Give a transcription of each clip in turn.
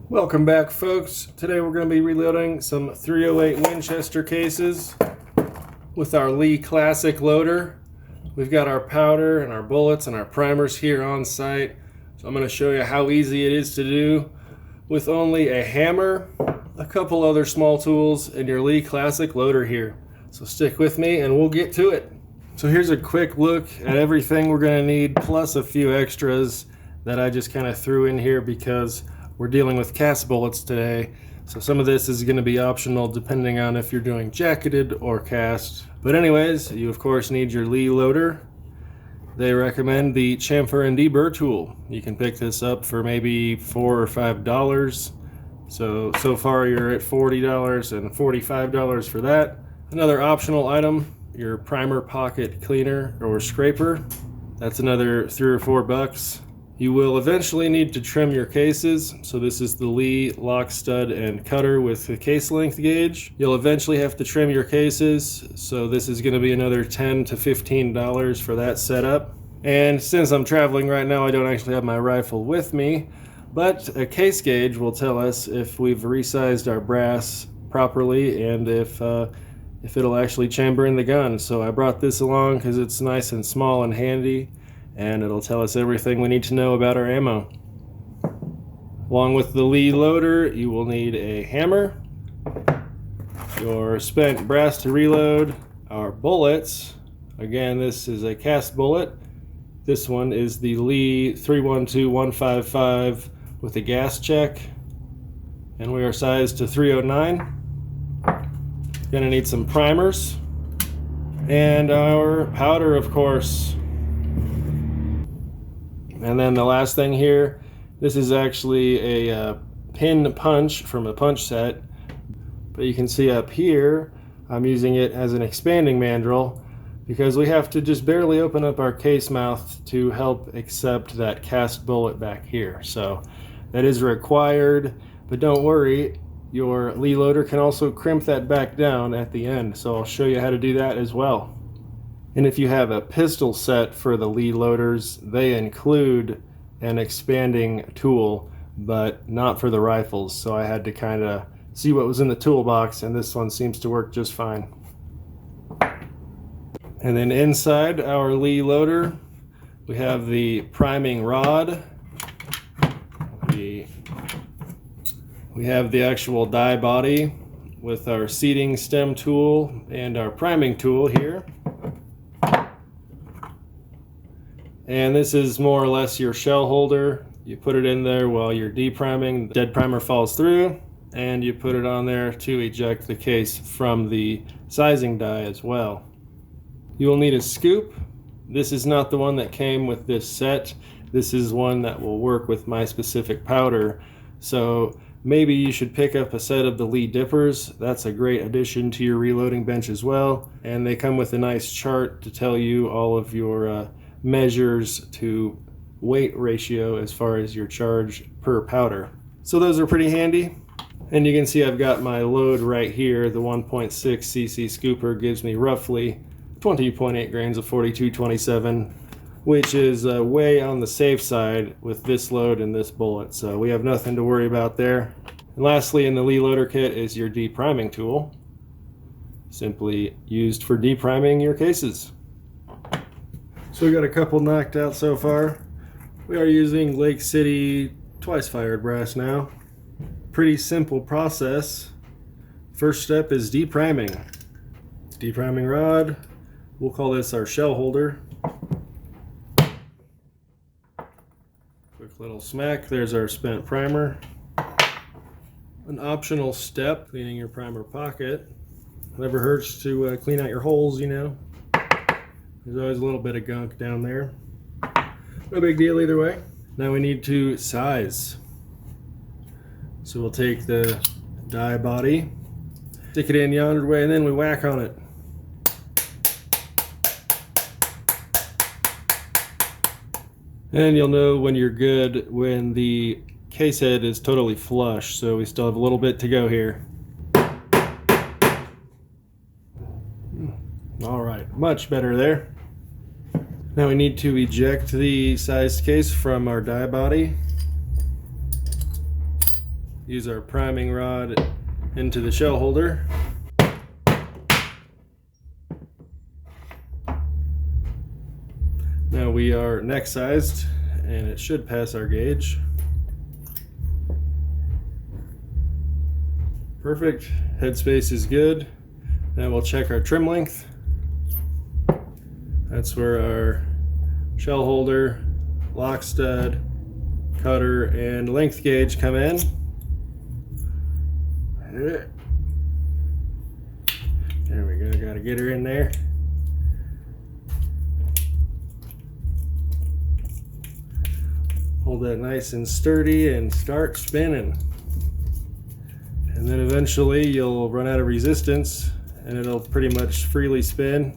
Welcome back, folks. Today we're going to be reloading some 308 Winchester cases with our Lee Classic loader. We've got our powder and our bullets and our primers here on site. So I'm going to show you how easy it is to do with only a hammer, a couple other small tools, and your Lee Classic loader here. So stick with me and we'll get to it. So here's a quick look at everything we're going to need, plus a few extras that I just kind of threw in here because we're dealing with cast bullets today, so some of this is going to be optional depending on if you're doing jacketed or cast. But anyways, you of course need your Lee loader. They recommend the chamfer and deburr tool. You can pick this up for maybe $4 or $5. So far you're at $40 and $45 for that. Another optional item, your primer pocket cleaner or scraper. That's another $3 or $4. You will eventually need to trim your cases, so this is the Lee lock stud and cutter with the case length gauge. You'll eventually have to trim your cases, so this is going to be another $10 to $15 for that setup. And since I'm traveling right now, I don't actually have my rifle with me, but a case gauge will tell us if we've resized our brass properly and if it'll actually chamber in the gun. So I brought this along because it's nice and small and handy, and it'll tell us everything we need to know about our ammo. Along with the Lee loader, you will need a hammer, your spent brass to reload, our bullets. Again, this is a cast bullet. This one is the Lee 312-155 with a gas check, and we are sized to 309. Gonna need some primers, and our powder, of course. And then the last thing here, this is actually a pin punch from a punch set, but you can see up here I'm using it as an expanding mandrel because we have to just barely open up our case mouth to help accept that cast bullet back here. So that is required, but don't worry, your Lee loader can also crimp that back down at the end, so I'll show you how to do that as well. And if you have a pistol set for the Lee loaders, they include an expanding tool, but not for the rifles. So I had to kind of see what was in the toolbox, and this one seems to work just fine. And then inside our Lee loader, we have the priming rod. We have the actual die body with our seating stem tool and our priming tool here. And this is more or less your shell holder. You put it in there while you're depriming. The dead primer falls through, and you put it on there to eject the case from the sizing die as well. You will need a scoop. This is not the one that came with this set. This is one that will work with my specific powder. So maybe you should pick up a set of the Lee dippers. That's a great addition to your reloading bench as well. And they come with a nice chart to tell you all of your measures to weight ratio as far as your charge per powder. So those are pretty handy. And you can see I've got my load right here. The 1.6 cc scooper gives me roughly 20.8 grains of 4227, which is way on the safe side with this load and this bullet. So we have nothing to worry about there. And lastly, in the Lee loader kit is your depriming tool, simply used for depriming your cases. So we got a couple knocked out so far. We are using Lake City twice fired brass now. Pretty simple process. First step is depriming. Depriming rod. We'll call this our shell holder. Quick little smack. There's our spent primer. An optional step, cleaning your primer pocket. Never hurts to clean out your holes, you know. There's always a little bit of gunk down there. No big deal either way. Now we need to size. So we'll take the die body, stick it in yonder way, and then we whack on it. And you'll know when you're good when the case head is totally flush, so we still have a little bit to go here. All right, much better there. Now we need to eject the sized case from our die body. use our priming rod into the shell holder. Now we are neck sized and it should pass our gauge. Perfect, headspace is good. Now we'll check our trim length. That's where our shell holder, lock stud, cutter, and length gauge come in. There we go, gotta get her in there. Hold that nice and sturdy and start spinning. And then eventually you'll run out of resistance and it'll pretty much freely spin.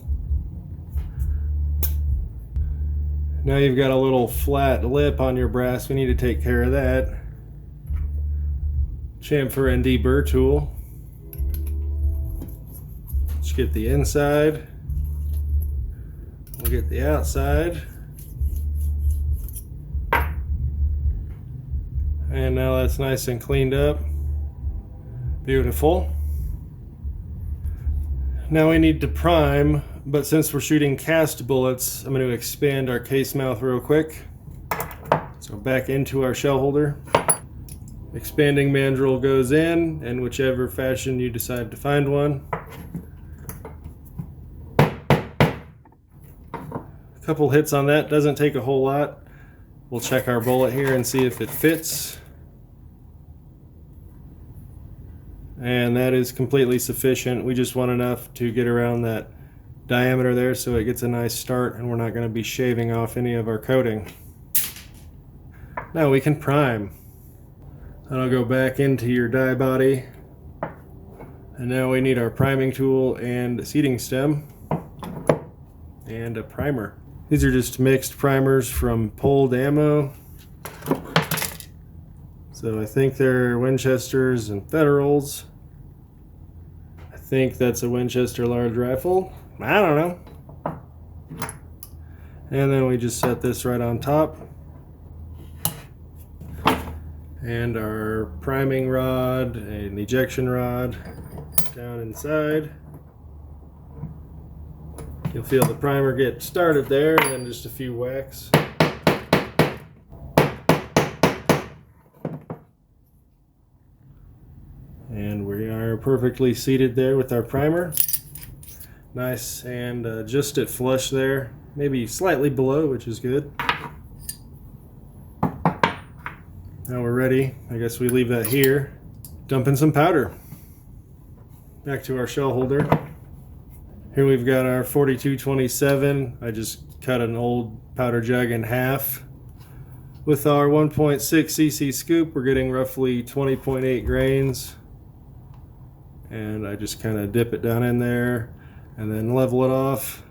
Now you've got a little flat lip on your brass. We need to take care of that. Chamfer and deburr tool. Let's get the inside. We'll get the outside. And now that's nice and cleaned up. Beautiful. Now we need to prime, but since we're shooting cast bullets, I'm going to expand our case mouth real quick. So back into our shell holder. Expanding mandrel goes in whichever fashion you decide to find one. A couple hits on that, doesn't take a whole lot. We'll check our bullet here and see if it fits. And that is completely sufficient. We just want enough to get around that diameter there so it gets a nice start and we're not going to be shaving off any of our coating. Now we can prime. That'll go back into your die body. And now we need our priming tool and seating stem and a primer. These are just mixed primers from pulled ammo. So I think they're Winchesters and Federals. I think that's a Winchester large rifle. I don't know. And then we just set this right on top. And our priming rod and ejection rod down inside. You'll feel the primer get started there and then just a few whacks. And we are perfectly seated there with our primer. Nice and just at flush there, maybe slightly below, which is good. Now we're ready. I guess we leave that here. Dump in some powder. Back to our shell holder. Here we've got our 4227. I just cut an old powder jug in half. With our 1.6 cc scoop, we're getting roughly 20.8 grains. And I just kind of dip it down in there and then level it off.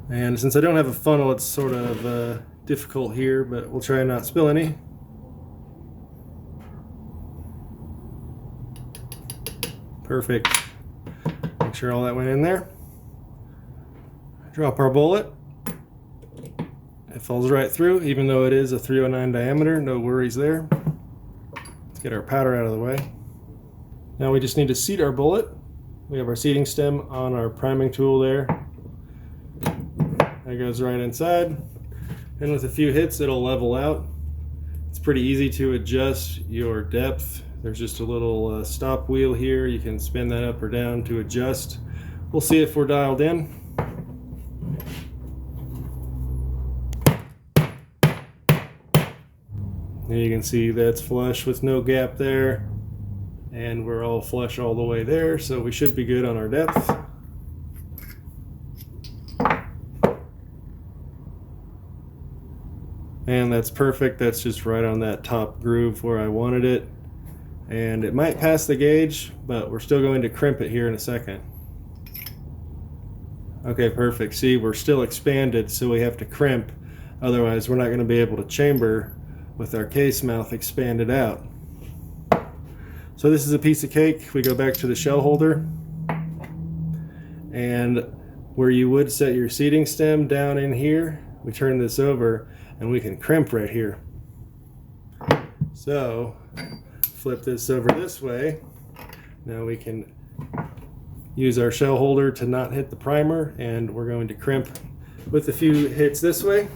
And since I don't have a funnel, it's sort of difficult here, but we'll try and not spill any. Perfect. Make sure all that went in there. Drop our bullet. It falls right through, even though it is a 309 diameter, no worries there. Let's get our powder out of the way. Now we just need to seat our bullet. We have our seating stem on our priming tool there. That goes right inside. And with a few hits, it'll level out. It's pretty easy to adjust your depth. There's just a little stop wheel here. You can spin that up or down to adjust. We'll see if we're dialed in. And you can see that's flush with no gap there. And we're all flush all the way there, so we should be good on our depth. And that's perfect. That's just right on that top groove where I wanted it. And it might pass the gauge, but we're still going to crimp it here in a second. Okay, perfect. See, we're still expanded, so we have to crimp. Otherwise, we're not going to be able to chamber with our case mouth expanded out. So this is a piece of cake. We go back to the shell holder. And where you would set your seating stem down in here, we turn this over and we can crimp right here. So flip this over this way. Now we can use our shell holder to not hit the primer, and we're going to crimp with a few hits this way.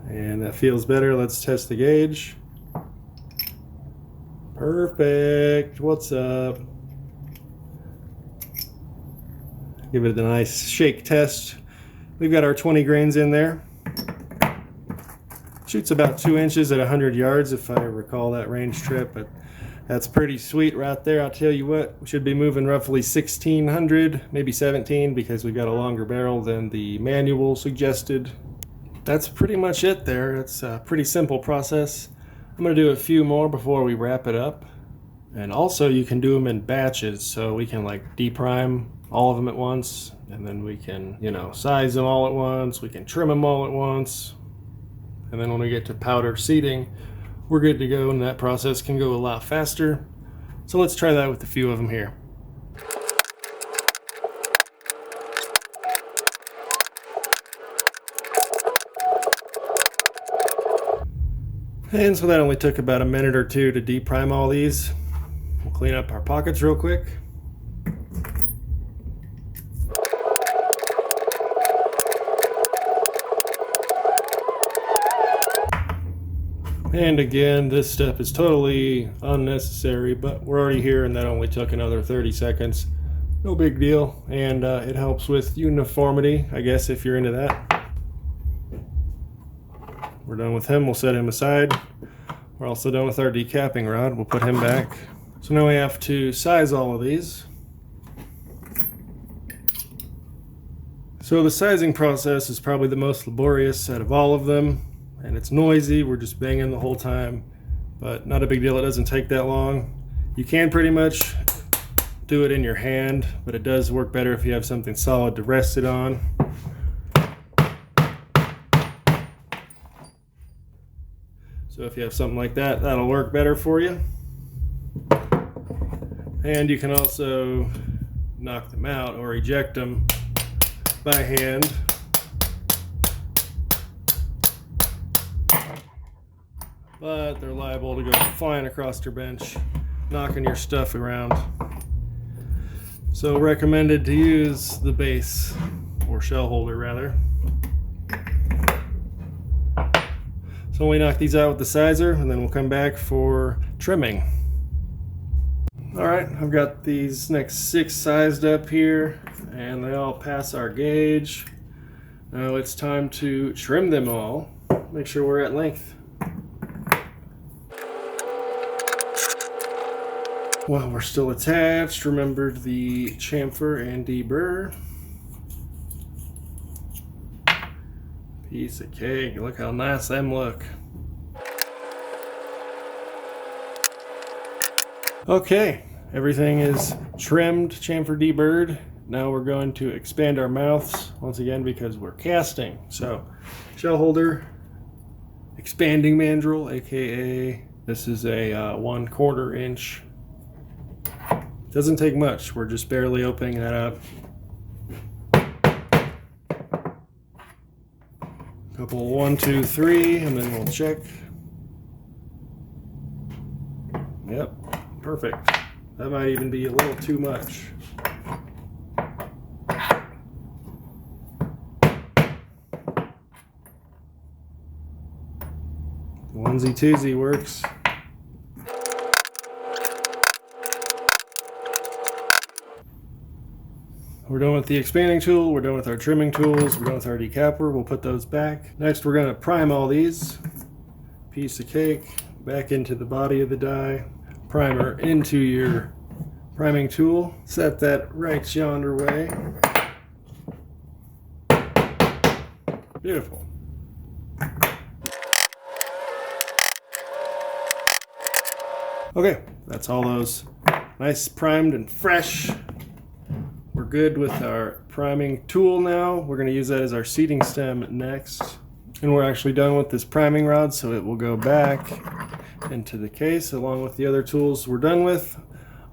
And that feels better. Let's test the gauge. Perfect. What's up? Give it a nice shake test. We've got our 20 grains in there. Shoots about 2 inches at 100 yards if I recall that range trip, but that's pretty sweet right there. I'll tell you what, we should be moving roughly 1600, maybe 17, because we've got a longer barrel than the manual suggested. That's pretty much it there. It's a pretty simple process. I'm going to do a few more before we wrap it up. And also you can do them in batches, so we can like deprime all of them at once, and then we can, you know, size them all at once, we can trim them all at once, and then when we get to powder seating, we're good to go, and that process can go a lot faster. So let's try that with a few of them here. And so that only took about a minute or two to deprime all these. We'll clean up our pockets real quick. And again, this step is totally unnecessary, but we're already here and that only took another 30 seconds. No big deal, and it helps with uniformity, I guess, if you're into that. We're done with him, we'll set him aside. We're also done with our decapping rod, we'll put him back. So now we have to size all of these. So the sizing process is probably the most laborious out of all of them. And it's noisy, we're just banging the whole time, but not a big deal, it doesn't take that long. You can pretty much do it in your hand, but it does work better if you have something solid to rest it on. So if you have something like that, that'll work better for you. And you can also knock them out or eject them by hand. But they're liable to go flying across your bench, knocking your stuff around. So recommended to use the base, or shell holder rather. So we knock these out with the sizer, and then we'll come back for trimming. Alright, I've got these next 6 sized up here, and they all pass our gauge. Now it's time to trim them all. Make sure we're at length. While we're still attached, remember the chamfer and deburr. Piece of cake, look how nice them look. Okay, everything is trimmed, chamfer, deburred. Now we're going to expand our mouths once again because we're casting. So, shell holder, expanding mandrel, aka this is a 1/4 inch. Doesn't take much, we're just barely opening that up. Couple 1, 2, 3, and then we'll check. Yep, perfect. That might even be a little too much. Onesie twosie works. We're done with the expanding tool, we're done with our trimming tools, we're done with our decapper, we'll put those back. Next we're going to prime all these. Piece of cake, back into the body of the die. Primer into your priming tool. Set that right yonder way. Beautiful. Okay, that's all those nice primed and fresh. We're good with our priming tool now. We're going to use that as our seating stem next. And we're actually done with this priming rod, so it will go back into the case along with the other tools we're done with.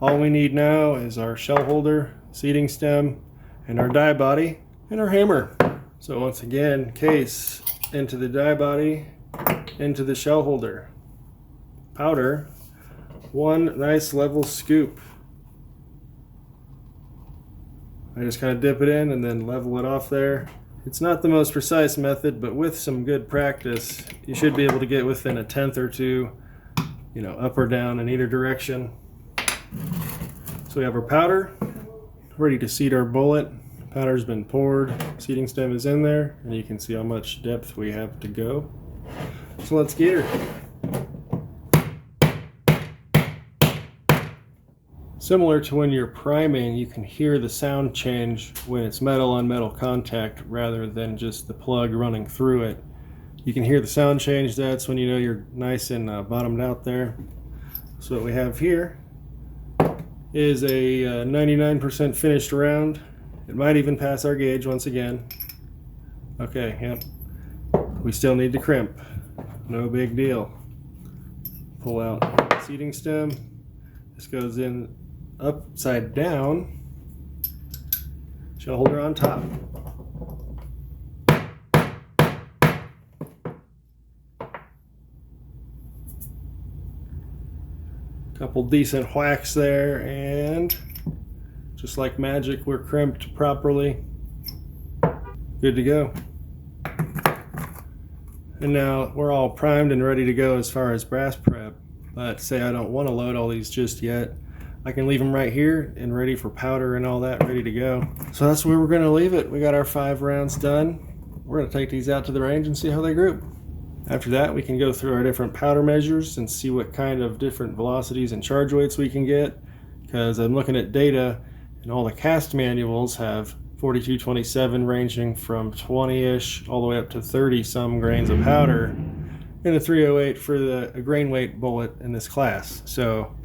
All we need now is our shell holder, seating stem, and our die body, and our hammer. So once again, case into the die body, into the shell holder. Powder, one nice level scoop. I just kind of dip it in and then level it off there. It's not the most precise method, but with some good practice, you should be able to get within a tenth or two, you know, up or down in either direction. So we have our powder, ready to seat our bullet. Powder's been poured, seating stem is in there, and you can see how much depth we have to go. So let's get her. Similar to when you're priming, you can hear the sound change when it's metal on metal contact rather than just the plug running through it. You can hear the sound change. That's when you know you're nice and bottomed out there. So what we have here is a 99% finished round. It might even pass our gauge once again. Okay, yep. We still need to crimp. No big deal. Pull out seating stem. This goes in upside down, shell holder on top. Couple decent whacks there, and just like magic, we're crimped properly. Good to go. And now we're all primed and ready to go as far as brass prep. But say I don't want to load all these just yet, I can leave them right here and ready for powder and all that, ready to go. So that's where we're going to leave it. We got our 5 rounds done. We're going to take these out to the range and see how they group. After that, we can go through our different powder measures and see what kind of different velocities and charge weights we can get, because I'm looking at data and all the cast manuals have 4227 ranging from 20-ish all the way up to 30 some grains of powder, and a 308 for the grain weight bullet in this class. So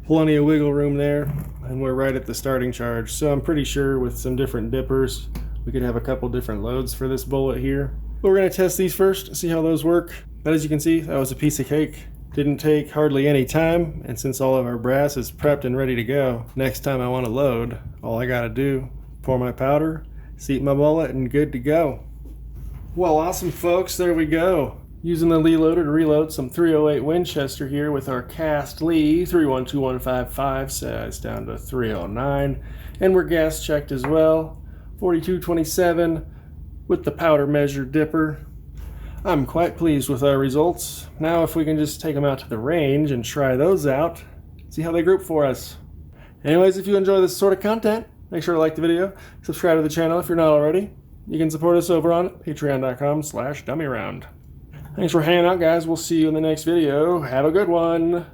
plenty of wiggle room there, and we're right at the starting charge. So I'm pretty sure with some different dippers we could have a couple different loads for this bullet here. But we're going to test these first, see how those work. But as you can see, that was a piece of cake. Didn't take hardly any time, and since all of our brass is prepped and ready to go, next time I want to load, all I got to do, pour my powder, seat my bullet, and good to go. Well, awesome folks, there we go. Using the Lee loader to reload some 308 Winchester here with our cast Lee 312155 size down to 309, and we're gas checked as well, 4227 with the powder measure dipper. I'm quite pleased with our results. Now if we can just take them out to the range and try those out, see how they group for us. Anyways, if you enjoy this sort of content, make sure to like the video, subscribe to the channel if you're not already. You can support us over on patreon.com/dummyround. Thanks for hanging out, guys. We'll see you in the next video. Have a good one.